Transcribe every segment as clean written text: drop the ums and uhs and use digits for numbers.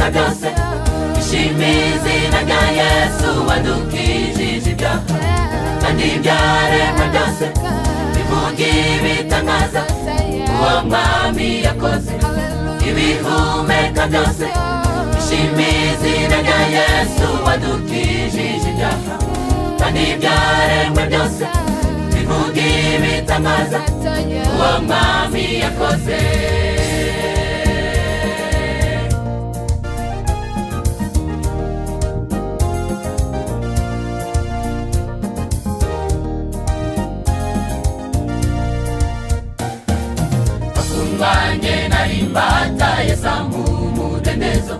ibihumeka byose bishimize izina rya Yesu wadukijije ibyaha kandi ibyaremwe byose bivuga ibitangaza uwo mwami yakoze ibihumeka byose bishimize izina rya Yesu wadukijije ibyaha kandi ibyaremwe byose bivuga ibitangaza uwo mwami yakoze Akunganye nari imbata Yesu umudendezo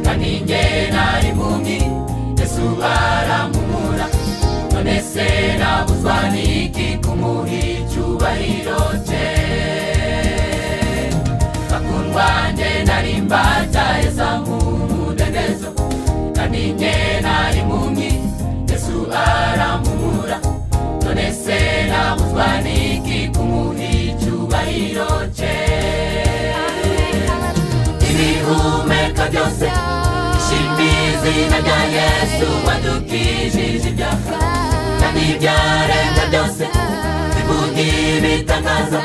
kandi nge nari impumyi Yesu arampumura none se nabuzwa n'iki kumuha icyubahiro cye Akunganye nari imbata Yesu umudendezo kandi nge nari impumyi Yesu arampumura none se nabuzwa n'iki kumuha icyubahiro cye ibihumeka byose bishimize izina rya Yesu wadukijije ibyaha kandi ibyaremwe byose bivuga ibitangaza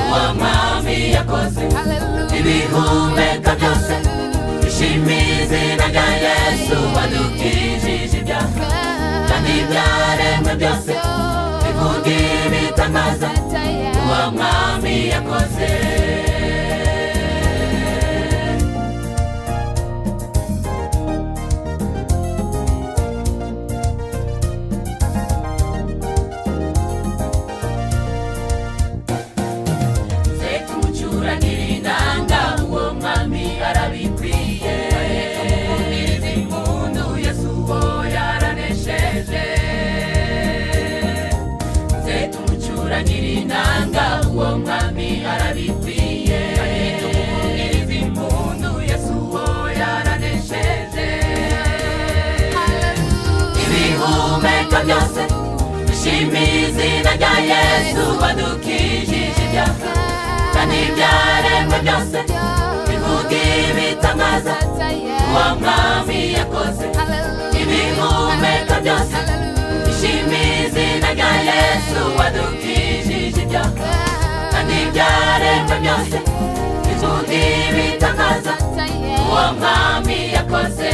uwo mwami yakoze ibihumeka byose bishimize izina rya Yesu wadukijije ibyaha kandi ibyaremwe byose bivuga ibitangaza uwo mwami yakoze Nanga uwo mwami arabikwiye tumuvugiriza impundu Yesu uwo yaranesheje ibihumeka byose bishimize izina rya Yesu wadukijije ibyaha kandi ibyaremwe byose bivuga ibitangaza uwo mwami yakoze ibihumeka byose bishimize izina rya Yesu wadukijije ibyaha kandi ibyaremwe byose bivuga ibitangaza uwo mwami yakoze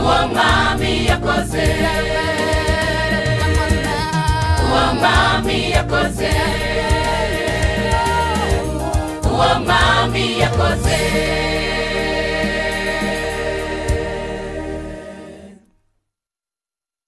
uwo mwami yakoze uwo mwami yakoze uwo mwami yakoze